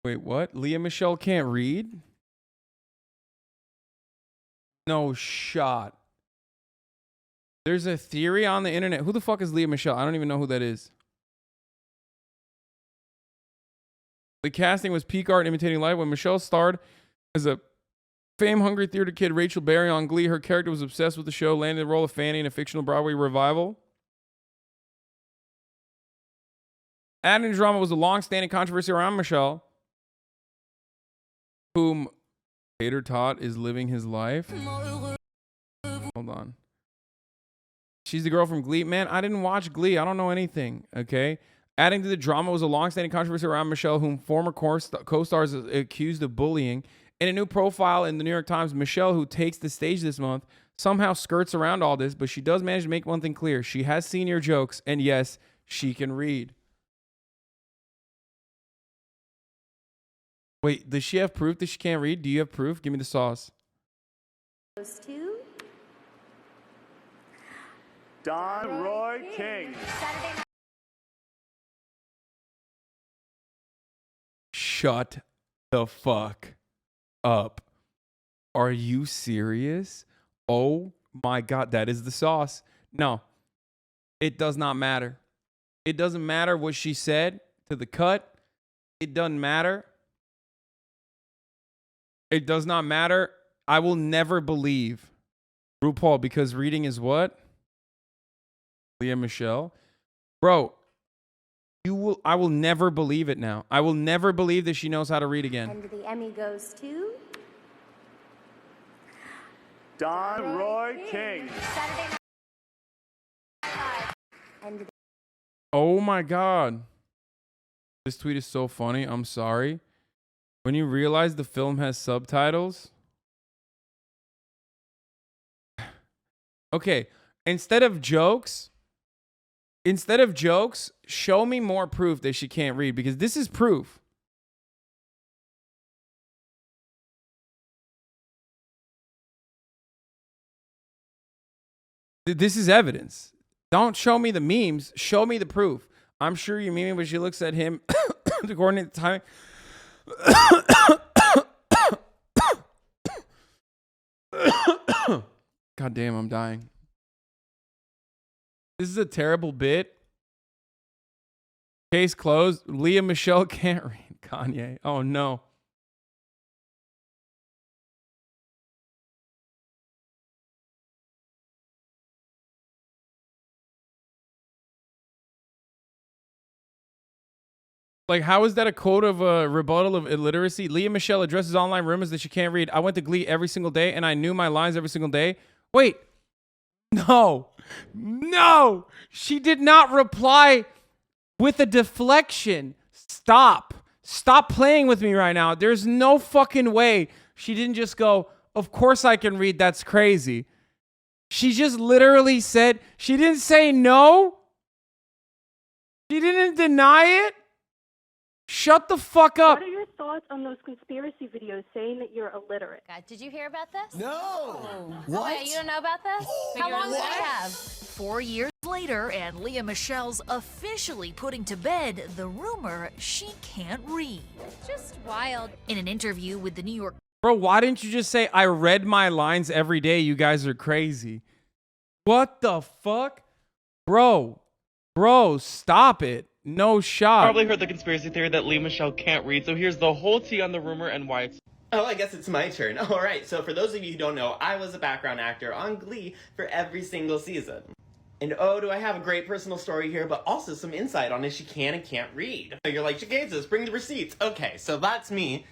Wait, what? Leah Michele can't read? No shot. There's a theory on the internet. Who the fuck is Leah Michele? I don't even know who that is. The casting was peak art imitating life. When Michele starred as a fame-hungry theater kid, Rachel Berry on Glee, her character was obsessed with the show, landing the role of Fanny in a fictional Broadway revival. Adding drama was a long-standing controversy around Michele, whom Tater Tot is living his life. Hold on. She's the girl from Glee. Man, I didn't watch Glee. I don't know anything, okay? Adding to the drama was a long-standing controversy around Michele, whom former co-stars accused of bullying. In a new profile in the New York Times, Michele, who takes the stage this month, somehow skirts around all this, but she does manage to make one thing clear. She has seen your jokes, and yes, she can read. Wait, does she have proof that she can't read? Do you have proof? Give me the sauce. Goes to Don Roy King. Saturday night. Shut the fuck up. Are you serious? Oh my God, that is the sauce. No, it does not matter. It doesn't matter what she said to the cut. It doesn't matter. It does not matter. I will never believe RuPaul because reading is what? Leah Michele. Bro, I will never believe it now. I will never believe that she knows how to read again. And the Emmy goes to Don Roy King. Saturday Night. And Oh my God. This tweet is so funny. I'm sorry. When you realize the film has subtitles. Okay, instead of jokes, show me more proof that she can't read, because this is proof. This is evidence. Don't show me the memes. Show me the proof. I'm sure you mean it when she looks at him to coordinate the timing. God damn, I'm dying. This is a terrible bit. Case closed. Leah Michele can't read. Kanye. Oh no. Like, how is that a quote of a rebuttal of illiteracy? Leah Michele addresses online rumors that she can't read. I went to Glee every single day, and I knew my lines every single day. Wait. No. No. She did not reply with a deflection. Stop. Stop playing with me right now. There's no fucking way she didn't just go, of course I can read. That's crazy. She just literally said, she didn't say no. She didn't deny it. Shut the fuck up. What are your thoughts on those conspiracy videos saying that you're illiterate? God, did you hear about this? No. What? Oh, yeah, you don't know about this? How long do you have? 4 years later, and Leah Michele's officially putting to bed the rumor she can't read. Just wild. In an interview with the New York Bro, why didn't you just say, I read my lines every day? You guys are crazy. What the fuck? Bro, stop it. No shot. Probably heard the conspiracy theory that Leah Michele can't read, so here's the whole tea on the rumor and why it's... Oh, I guess it's my turn. All right, so for those of you who don't know, I was a background actor on Glee for every single season. And oh, do I have a great personal story here, but also some insight on if she can and can't read. So you're like, Jesus, bring the receipts. Okay, so that's me.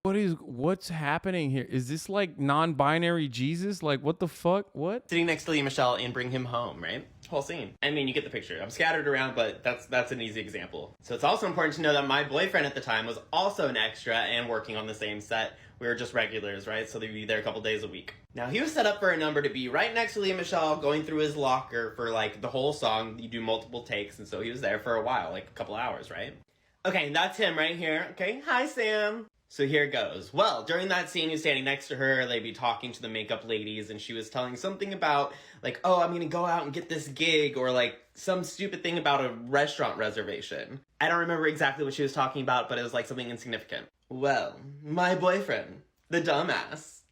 What's happening here? Is this like non-binary Jesus? Like, what the fuck? What? Sitting next to Leah Michele and bring him home, right? Whole scene. I mean, you get the picture. I'm scattered around, but that's an easy example. So it's also important to know that my boyfriend at the time was also an extra and working on the same set. We were just regulars, right? So they'd be there a couple days a week. Now, he was set up for a number to be right next to Leah Michele, going through his locker for like the whole song. You do multiple takes, and so he was there for a while, like a couple hours, right? Okay, that's him right here. Okay, hi, Sam. So here goes. Well, during that scene, he's standing next to her. They'd be talking to the makeup ladies, and she was telling something about, like, oh, I'm gonna go out and get this gig, or like some stupid thing about a restaurant reservation. I don't remember exactly what she was talking about, but it was like something insignificant. Well, my boyfriend, the dumbass,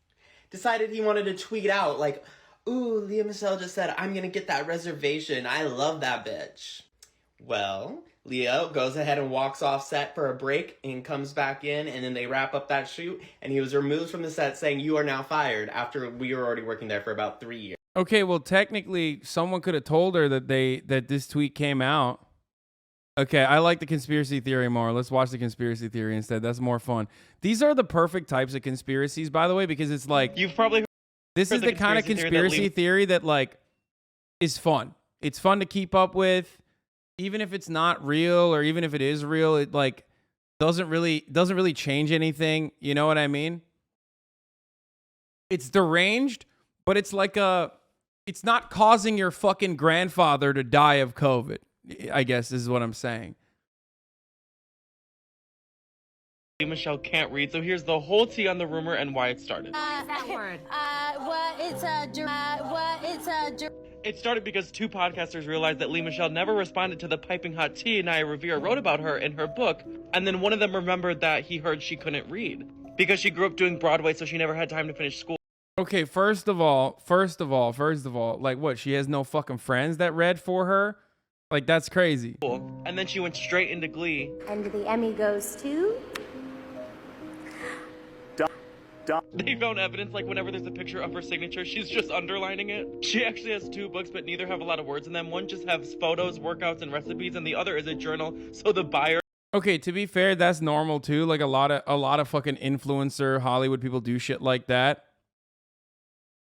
decided he wanted to tweet out, like, ooh, Lea Michele just said, I'm gonna get that reservation. I love that bitch. Well, Leo goes ahead and walks off set for a break and comes back in, and then they wrap up that shoot, and he was removed from the set saying, you are now fired, after we were already working there for about 3 years. Okay, well, technically, someone could have told her that that this tweet came out. Okay, I like the conspiracy theory more. Let's watch the conspiracy theory instead. That's more fun. These are the perfect types of conspiracies, by the way, because it's like, You've probably this is the kind of conspiracy theory that like is fun. It's fun to keep up with, even if it's not real, or even if it is real. It like doesn't really change anything. You know what I mean? It's deranged, but it's like it's not causing your fucking grandfather to die of COVID, I guess is what I'm saying. Lea Michele can't read, so here's the whole tea on the rumor and why it started. That word. It started because two podcasters realized that Lea Michele never responded to the piping hot tea Naya Rivera wrote about her in her book, and then one of them remembered that he heard she couldn't read because she grew up doing Broadway, so she never had time to finish school. Okay, first of all, like what? She has no fucking friends that read for her? Like that's crazy. And then she went straight into Glee. And the Emmy goes to... They found evidence, like whenever there's a picture of her signature, she's just underlining it. She actually has 2 books, but neither have a lot of words in them. One just has photos, workouts, and recipes, and the other is a journal, so the buyer... Okay, to be fair, that's normal too. Like a lot of fucking influencer Hollywood people do shit like that.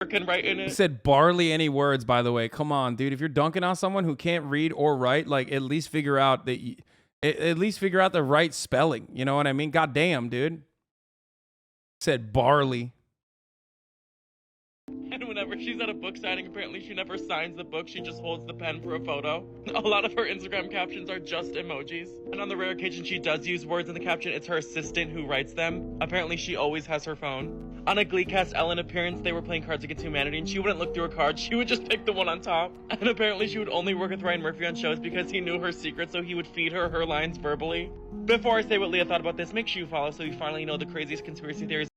can write in it. You said barely any words, by the way. Come on, dude. If you're dunking on someone who can't read or write, like at least figure out the right spelling. You know what I mean? God damn, dude. Said barley. And whenever she's at a book signing, apparently she never signs the book. She just holds the pen for a photo. A lot of her Instagram captions are just emojis. And on the rare occasion she does use words in the caption, it's her assistant who writes them. Apparently she always has her phone. On a Gleecast Ellen appearance, they were playing Cards Against Humanity, and she wouldn't look through her cards. She would just pick the one on top. And apparently she would only work with Ryan Murphy on shows because he knew her secret, so he would feed her lines verbally. Before I say what Leah thought about this, make sure you follow so you finally know the craziest conspiracy theories.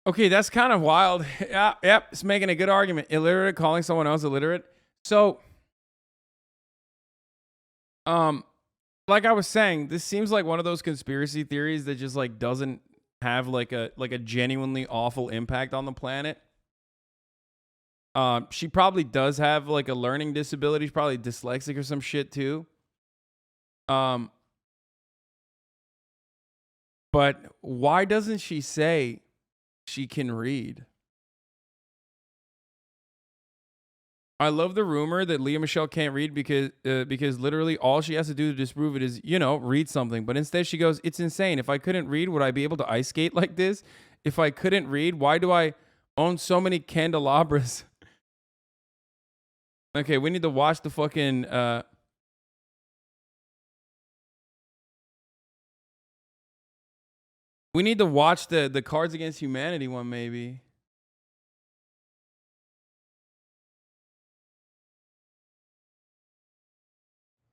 Okay, that's kind of wild. Yeah, yep, it's making a good argument. Illiterate, calling someone else illiterate. So, like I was saying, this seems like one of those conspiracy theories that just like doesn't have like a genuinely awful impact on the planet. She probably does have like a learning disability. She's probably dyslexic or some shit too. But why doesn't she say she can read? I love the rumor that Lea Michele can't read because literally all she has to do to disprove it is, you know, read something. But instead she goes, it's insane. If I couldn't read, would I be able to ice skate like this? If I couldn't read, why do I own so many candelabras? Okay, we need to watch the fucking... we need to watch the Cards Against Humanity one, maybe.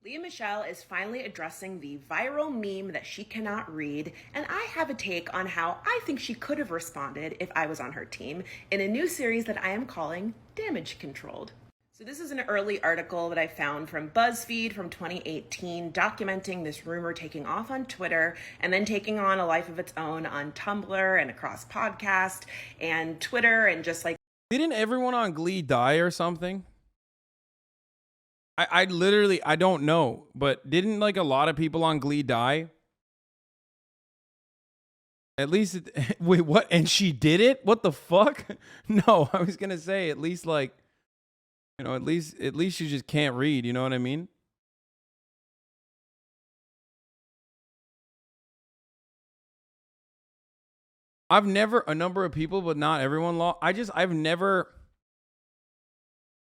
Lea Michele is finally addressing the viral meme that she cannot read, and I have a take on how I think she could have responded if I was on her team in a new series that I am calling Damage Controlled. So this is an early article that I found from BuzzFeed from 2018 documenting this rumor taking off on Twitter and then taking on a life of its own on Tumblr and across podcast and Twitter and just like... Didn't everyone on Glee die or something? I literally, I don't know, but didn't like a lot of people on Glee die? At least, wait, what? And she did it? What the fuck? No, I was gonna say at least like, you know, at least you just can't read. You know what I mean? I've never, a number of people, but not everyone lost.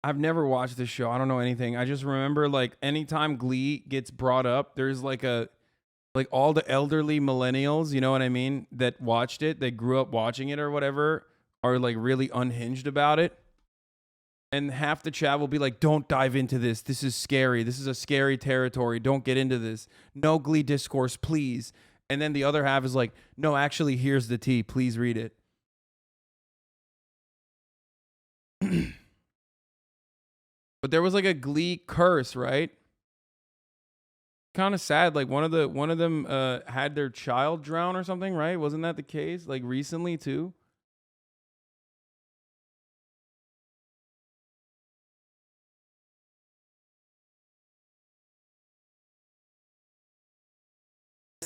I've never watched this show. I don't know anything. I just remember like anytime Glee gets brought up, there's like a like all the elderly millennials, you know what I mean, that watched it, they grew up watching it or whatever, are like really unhinged about it. And half the chat will be like, don't dive into this. This is scary. This is a scary territory. Don't get into this. No Glee discourse, please. And then the other half is like, no, actually, here's the tea. Please read it. But there was like a Glee curse, right? Kind of sad. Like one of them had their child drown or something, right? Wasn't that the case? Like recently too.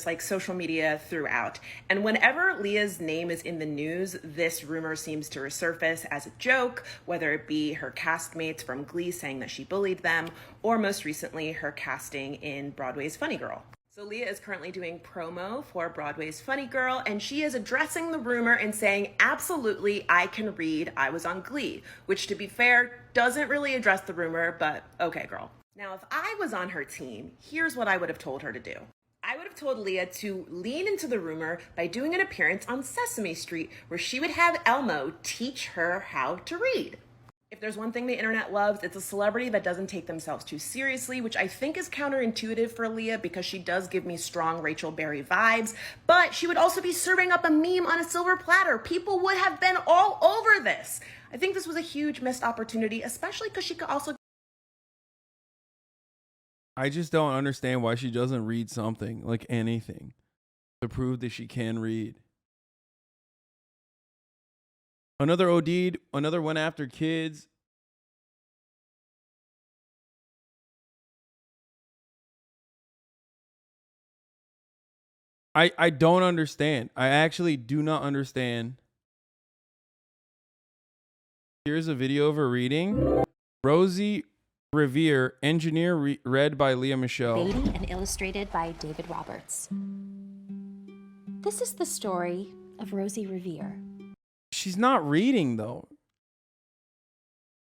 Like social media throughout. And whenever Leah's name is in the news, this rumor seems to resurface as a joke, whether it be her castmates from Glee saying that she bullied them, or most recently her casting in Broadway's Funny Girl. So Leah is currently doing promo for Broadway's Funny Girl, and she is addressing the rumor and saying, absolutely, I can read, I was on Glee, which to be fair, doesn't really address the rumor, but okay, girl. Now, if I was on her team, here's what I would have told her to do. I would have told Leah to lean into the rumor by doing an appearance on Sesame Street, where she would have Elmo teach her how to read. If there's one thing the internet loves, it's a celebrity that doesn't take themselves too seriously, which I think is counterintuitive for Leah because she does give me strong Rachel Berry vibes, but she would also be serving up a meme on a silver platter. People would have been all over this. I think this was a huge missed opportunity, especially because she could also... I just don't understand why she doesn't read something, like anything, to prove that she can read. Another OD'd, another went after kids. I don't understand. I actually do not understand. Here's a video of her reading. Rosie Revere, engineer, read by Lea Michele. Beatty and illustrated by David Roberts. This is the story of Rosie Revere. She's not reading, though.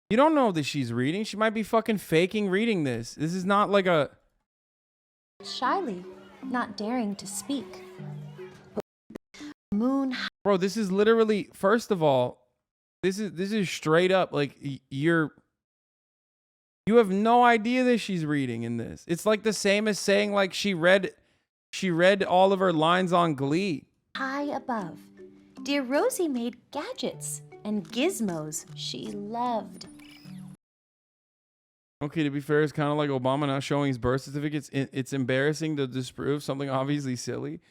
You don't know that she's reading. She might be fucking faking reading this. This is not like a... Shyly, not daring to speak. Moon... Bro, this is literally... First of all, this is straight up, like, you have no idea that she's reading in this. It's like the same as saying like she read all of her lines on Glee. High above, dear Rosie made gadgets and gizmos she loved. Okay, to be fair, it's kind of like Obama not showing his birth certificates. It's embarrassing to disprove something obviously silly.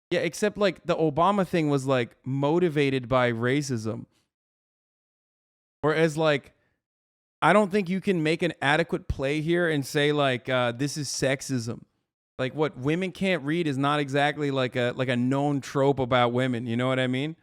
Yeah, except like the Obama thing was like motivated by racism. Whereas like, I don't think you can make an adequate play here and say like this is sexism. Like what women can't read is not exactly like a known trope about women. You know what I mean?